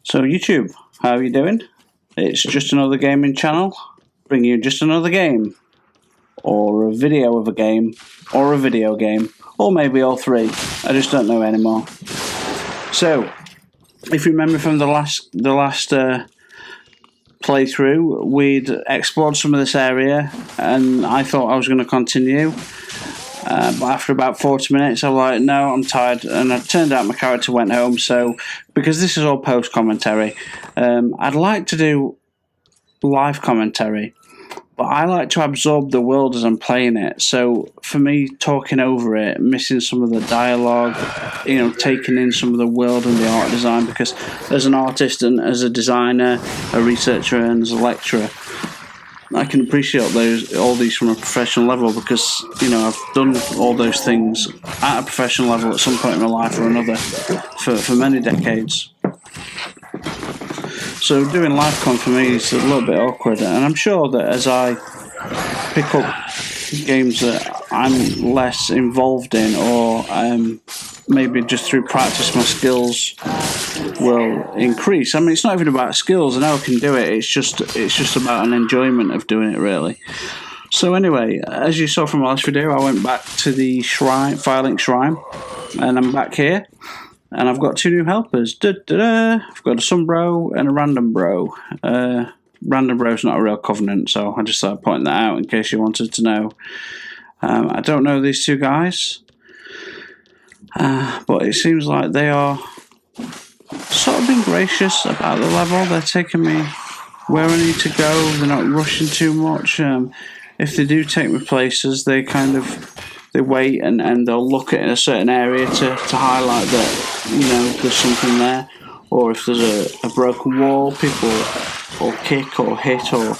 So YouTube, how are you doing? It's just another gaming channel, bringing you just another game, or a video of a game, or a video game, or maybe all three. I just don't know anymore. So, if you remember from the last playthrough, we'd explored some of this area, and I thought I was going to continue. But after about 40 minutes, I was like, no, I'm tired. And it turned out my character went home. So, because this is all post-commentary, I'd like to do live commentary. But I like to absorb the world as I'm playing it. So, for me, talking over it, missing some of the dialogue, taking in some of the world and the art design. Because as an artist and as a designer, a researcher and as a lecturer, I can appreciate all these from a professional level because, I've done all those things at a professional level at some point in my life or another for many decades. So doing LiveCon for me is a little bit awkward, and I'm sure that as I pick up games that I'm less involved in, or maybe just through practice my skills will increase. I mean, it's not even about skills. I know I can do it. It's just about an enjoyment of doing it, really. So anyway, as you saw from my last video, I went back to the shrine, Firelink Shrine, and I'm back here. And I've got two new helpers. I've got a Sunbro and a Random Bro. Random Bro's not a real covenant, so I just started pointing that out in case you wanted to know. I don't know these two guys, but it seems like they are sort of being gracious about the level. They're taking me where I need to go. They're not rushing too much. If they do take me places, they wait and they'll look at a certain area to highlight that there's something there, or if there's a broken wall, people will kick or hit or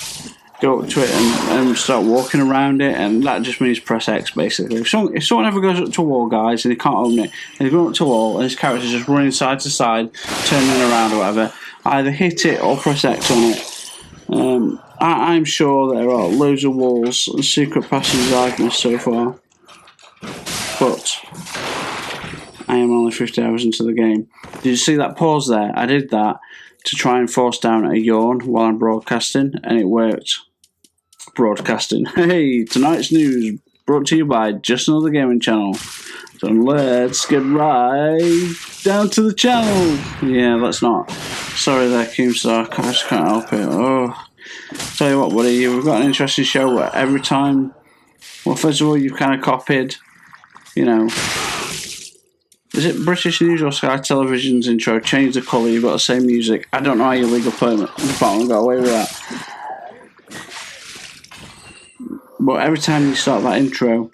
go up to it and start walking around it, and that just means press X basically. If someone ever goes up to a wall, guys, and he can't open it, and he's going up to a wall and his character's just running side to side, turning around or whatever, either hit it or press X on it. I'm sure there are loads of walls and secret passages I've missed so far, but I am only 50 hours into the game. Did you see that pause there? I did that to try and force down a yawn while I'm broadcasting, and it worked. Broadcasting. Hey, tonight's news brought to you by Just Another Gaming Channel. So let's get right down to the channel. Yeah, let's not. Sorry there, Keemstar. I just can't help it. Oh, tell you what, buddy, we've got an interesting show where every time, well, first of all, you've kind of copied, is it British News or Sky Television's intro? Change the colour, you've got the same music. I don't know how your legal department got away with that. But every time you start that intro,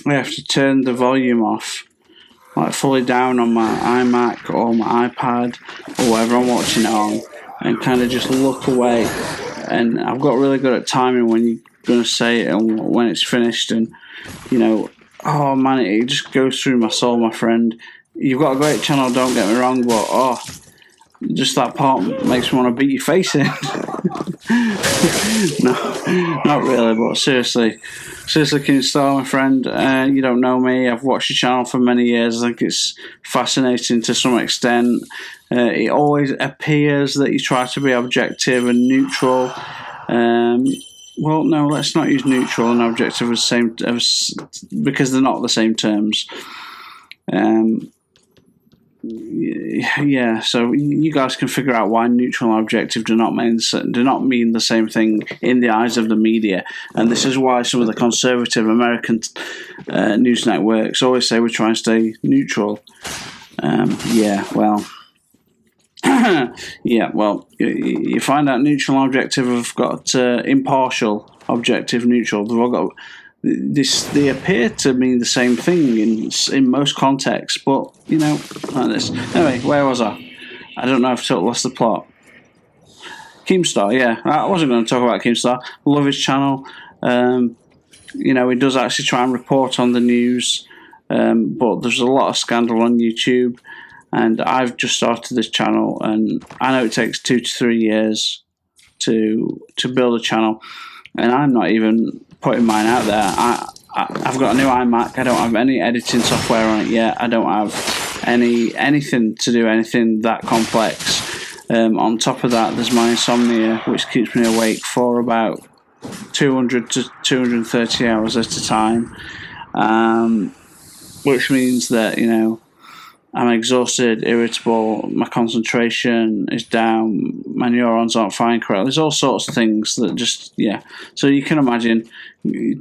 I have to turn the volume off, like fully down on my iMac or my iPad or whatever I'm watching it on, and kind of just look away. And I've got really good at timing when you're going to say it and when it's finished, and oh man, it just goes through my soul, my friend. You've got a great channel, don't get me wrong, but just that part makes me want to beat your face in. No, not really, but seriously, Keemstar, my friend, you don't know me. I've watched your channel for many years. I think it's fascinating to some extent. It always appears that you try to be objective and neutral. Well, no, let's not use neutral and objective because they're not the same terms. Yeah, so you guys can figure out why neutral and objective do not mean the same thing in the eyes of the media, and this is why some of the conservative American news networks always say we're trying to stay neutral. Yeah, well, you find out neutral and objective have got impartial, objective, neutral. They've all got this. They appear to mean the same thing in most contexts, but like this. Anyway, where was I? I don't know if I lost the plot. Keemstar, yeah, I wasn't going to talk about Keemstar. Love his channel. He does actually try and report on the news, but there's a lot of scandal on YouTube. And I've just started this channel, and I know it takes 2 to 3 years to build a channel, and I'm not even putting mine out there. I've got a new iMac. I don't have any editing software on it yet. I don't have anything to do anything that complex. On top of that, there's my insomnia, which keeps me awake for about 200 to 230 hours at a time, which means that, I'm exhausted, irritable, my concentration is down, my neurons aren't firing correctly. There's all sorts of things that just, So you can imagine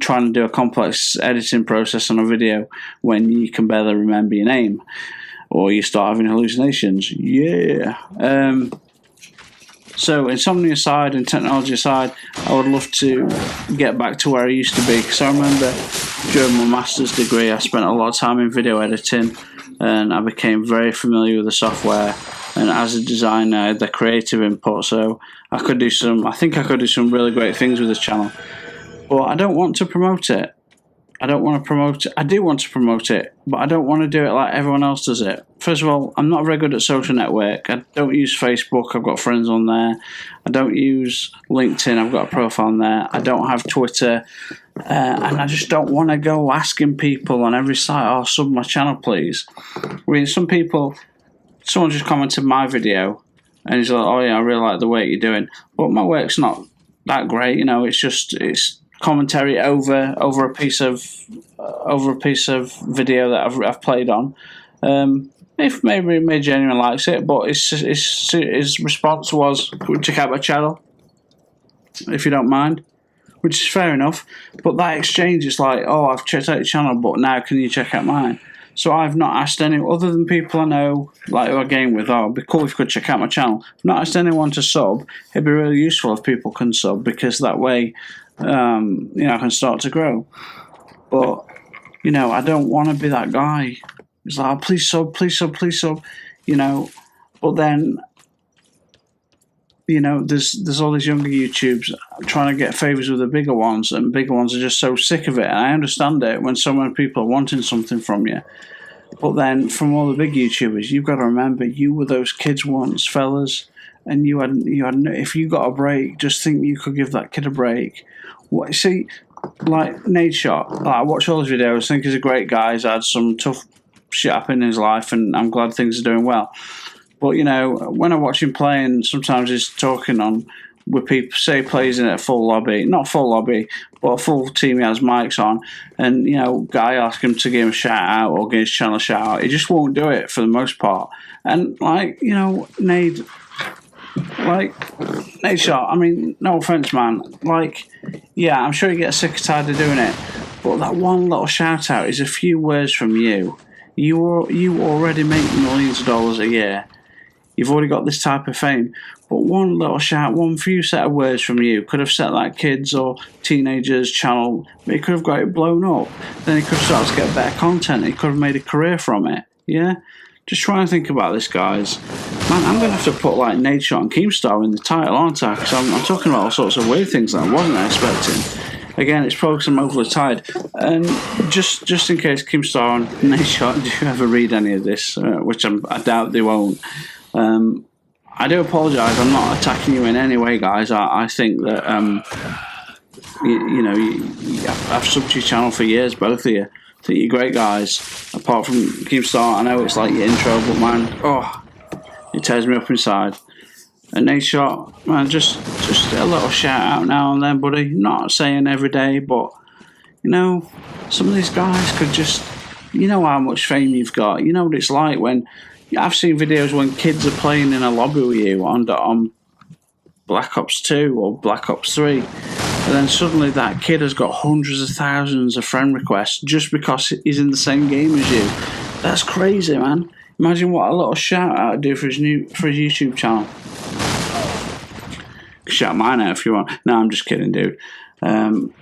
trying to do a complex editing process on a video when you can barely remember your name, or you start having hallucinations. So insomnia aside and technology aside, I would love to get back to where I used to be, because I remember during my master's degree I spent a lot of time in video editing, and I became very familiar with the software, and as a designer I had the creative input, so I think I could do some really great things with this channel. But I don't want to promote it. I do want to promote it, but I don't want to do it like everyone else does it. First of all, I'm not very good at social network. I don't use Facebook, I've got friends on there. I don't use LinkedIn, I've got a profile on there. I don't have Twitter, and I just don't want to go asking people on every site, "Oh, sub my channel, please." I mean, someone just commented my video, and he's like, "Oh yeah, I really like the work you're doing," but my work's not that great. It's commentary over a piece of video that I've played on. If maybe genuine likes it, but his response was, "Check out my channel if you don't mind," which is fair enough. But that exchange is like, "Oh, I've checked out your channel, but now can you check out mine?" So I've not asked any other than people I know, like who I game with. "Oh, it'd be cool if you could check out my channel." I've not asked anyone to sub. It'd be really useful if people can sub, because that way, I can start to grow. But I don't want to be that guy. It's like, "Oh, please sub, please sub, please sub," But then, there's all these younger YouTubers trying to get favours with the bigger ones, and bigger ones are just so sick of it. And I understand it when so many people are wanting something from you. But then, from all the big YouTubers, you've got to remember, you were those kids once, fellas, and you had. If you got a break, just think you could give that kid a break. See, like Nate Shot, I watch all his videos, think he's a great guy. He's had some tough shit happen in his life, and I'm glad things are doing well. But when I watch him play, and sometimes he's talking on with people, say plays in a full lobby, not full lobby, but a full team, he has mics on, and guy asks him to give him a shout out or give his channel a shout out, he just won't do it for the most part. And Nate Shot, I mean, no offense, man. I'm sure you get sick and tired of doing it, but that one little shout out is a few words from you. You already make millions of dollars a year. You've already got this type of fame, but one little shout, one few set of words from you could have set that kid's or teenager's channel. It could have got it blown up. Then he could have started to get better content. He could have made a career from it. Yeah. Just try and think about this, guys. Man, I'm going to have to put Nate Shot and Keemstar in the title, aren't I? Because I'm talking about all sorts of weird things that I wasn't expecting. Again, it's probably because I'm overly tired. And just in case Keemstar and Nate Shot do ever read any of this, which I doubt they won't, I do apologise. I'm not attacking you in any way, guys. I think that I've subbed your channel for years, both of you. I think you're great guys. Apart from Keemstar, I know it's like your intro, but man, it tears me up inside. And Nate Shot, man, just a little shout out now and then, buddy. Not saying every day, but some of these guys could just, how much fame you've got. You know what it's like when I've seen videos when kids are playing in a lobby with you on Black Ops 2 or Black Ops 3. And then suddenly that kid has got hundreds of thousands of friend requests just because he's in the same game as you. That's crazy, man. Imagine what a little shout out would do for his YouTube channel. Shout mine out if you want. No, I'm just kidding, dude.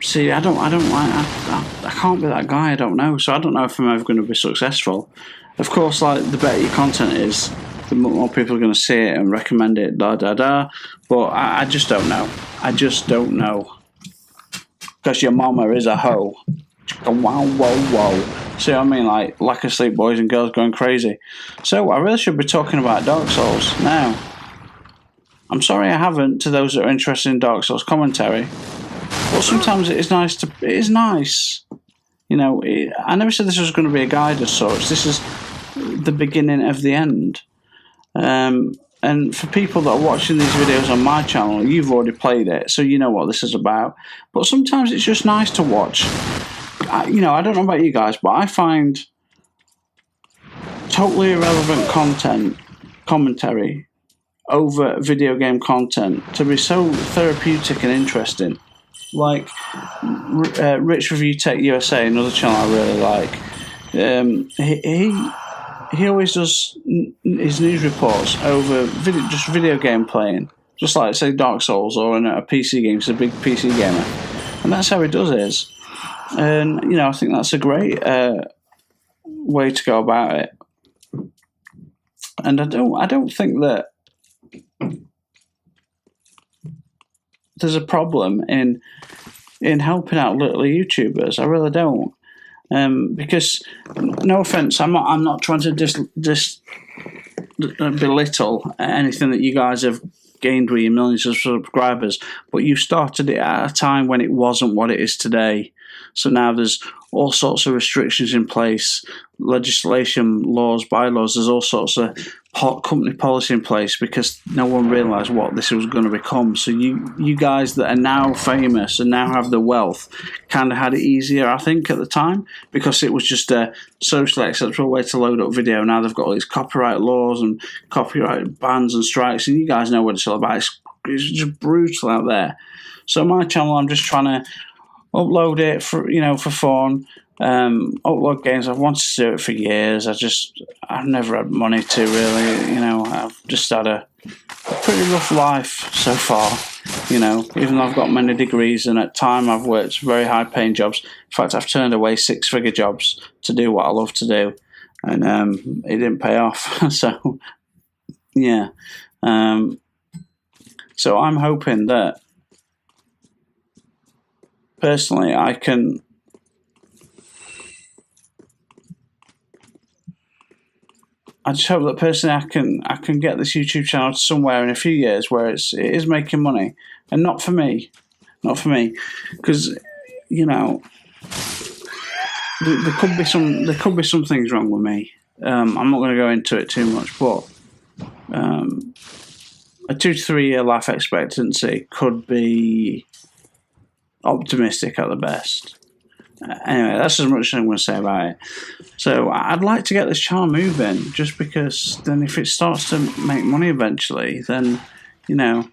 See, I can't be that guy. I don't know. So I don't know if I'm ever going to be successful. Of course, the better your content is, the more people are going to see it and recommend it. But I just don't know. I just don't know. Because your mama is a hoe. Wow, whoa, whoa. See what I mean? Like lack of sleep, boys and girls going crazy. So I really should be talking about Dark Souls now. I'm sorry I haven't, to those that are interested in Dark Souls commentary. But sometimes it is nice. It is nice. I never said this was going to be a guide as such. This is the beginning of the end. And for people that are watching these videos on my channel, you've already played it, so you know what this is about. But sometimes it's just nice to watch. I don't know about you guys, but I find totally irrelevant commentary over video game content to be so therapeutic and interesting. Like Rich Review Tech USA, another channel I really like. He always does his news reports over video game playing, just like say Dark Souls or in a PC game. He's a big PC gamer, and that's how he does it. And I think that's a great way to go about it. And I don't think that there's a problem in helping out little YouTubers. I really don't. Because, no offense, I'm not trying to belittle anything that you guys have gained with your millions of subscribers, but you started it at a time when it wasn't what it is today. So now there's all sorts of restrictions in place, legislation, laws, bylaws. There's all sorts of company policy in place because no one realised what this was going to become. So you guys that are now famous and now have the wealth kind of had it easier, I think, at the time, because it was just a socially acceptable way to load up video. Now they've got all these copyright laws and copyright bans and strikes, and you guys know what it's all about. It's just brutal out there. So my channel, I'm just trying to upload it for fun. Upload games. I've wanted to do it for years. I've never had money to really. I've just had a pretty rough life so far. Even though I've got many degrees, and at time I've worked very high paying jobs. In fact, I've turned away 6-figure jobs to do what I love to do, and it didn't pay off. So yeah. So I'm hoping that personally I just hope that personally I can get this YouTube channel to somewhere in a few years where it is making money, and not for me, because there could be some things wrong with me. I'm not going to go into it too much, but a 2 to 3 year life expectancy could be optimistic at the best. Anyway, that's as much as I'm going to say about it. So I'd like to get this channel moving, just because then if it starts to make money eventually, then I've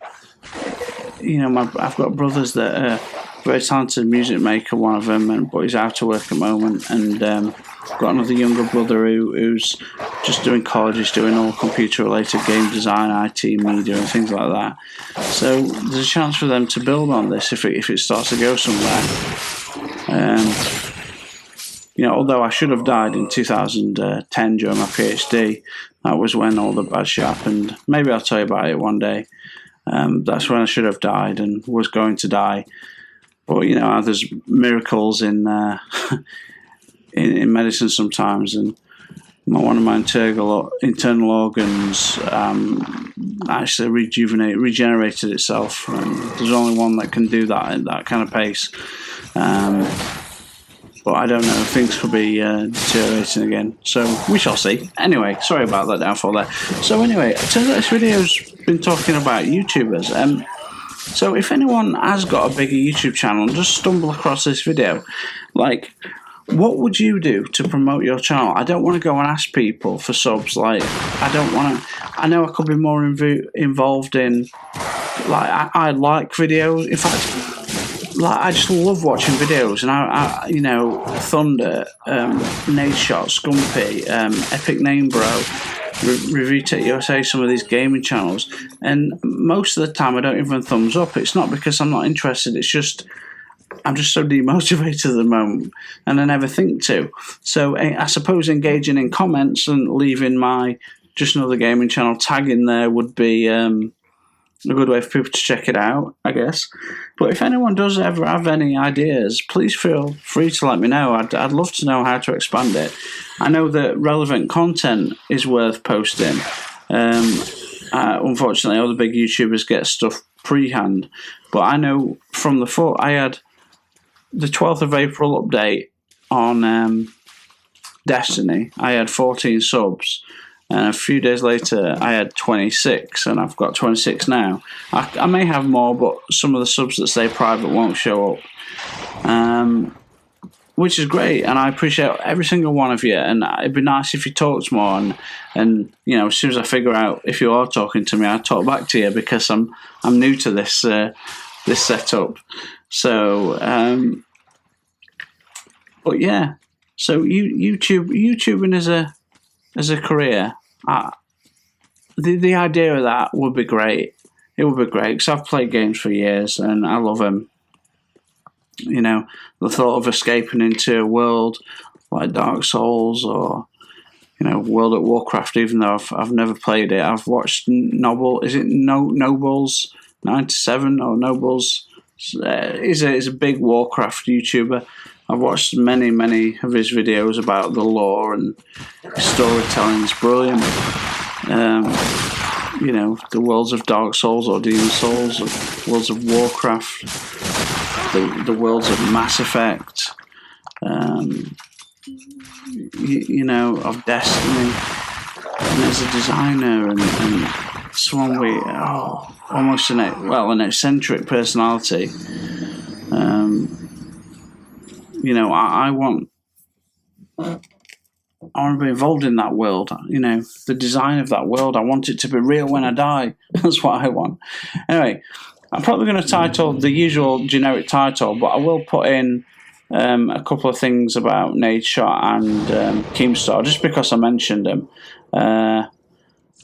got brothers that are very talented music maker, one of them, but he's out of work at the moment, and I've got another younger brother who's just doing college. He's doing all computer related game design, IT, media and things like that. So there's a chance for them to build on this if it starts to go somewhere. Although I should have died in 2010 during my PhD, that was when all the bad shit happened. Maybe I'll tell you about it one day. That's when I should have died and was going to die. But there's miracles in in medicine sometimes, and one of my internal organs actually regenerated itself. There's only one that can do that at that kind of pace. But I don't know, things could be deteriorating again. So we shall see. Anyway, sorry about that downfall there. So anyway, it turns out this video's been talking about YouTubers. So if anyone has got a bigger YouTube channel and just stumble across this video, what would you do to promote your channel? I don't want to go and ask people for subs. I know I could be more involved in, I like videos. In fact, I just love watching videos, and I Thunder, Nadeshot, Scumpy, Epic Name Bro, Review Tech USA, some of these gaming channels, and most of the time I don't even thumbs up. It's not because I'm not interested, it's just I'm just so demotivated at the moment, and I never think to. So I suppose engaging in comments and leaving my Just Another Gaming channel tag in there would be a good way for people to check it out, I guess. But if anyone does ever have any ideas, please feel free to let me know. I'd love to know how to expand it. I know that relevant content is worth posting. Unfortunately, all the big YouTubers get stuff pre-hand. But I know from I had the 12th of April update on Destiny. I had 14 subs. And a few days later, I had 26, and I've got 26 now. I may have more, but some of the subs that stay private won't show up. Which is great, and I appreciate every single one of you. And it'd be nice if you talked more. And you know, as soon as I figure out if you are talking to me, I talk back to you, because I'm new to this setup. So, but yeah. So YouTubing as a career, the idea of that would be great. It would be great, because I've played games for years and I love them. You know, the thought of escaping into a world like Dark Souls, or you know, World of Warcraft. Even though I've never played it, I've watched Nobles 97 or Nobles. He's a big Warcraft YouTuber. I've watched many of his videos about the lore, and storytelling is brilliant. You know, the worlds of Dark Souls or Demon Souls, or worlds of Warcraft, the worlds of Mass Effect, you know, of Destiny. And as a designer and someone with almost an eccentric personality, you know, I want to be involved in that world. You know, the design of that world, I want it to be real when I die. That's what I want. Anyway, I'm probably going to title the usual generic title, but I will put in a couple of things about Nadeshot and Keemstar, just because I mentioned them.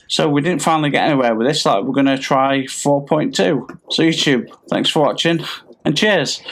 So we didn't finally get anywhere with this. Like, we're going to try 4.2. So YouTube, thanks for watching, and cheers.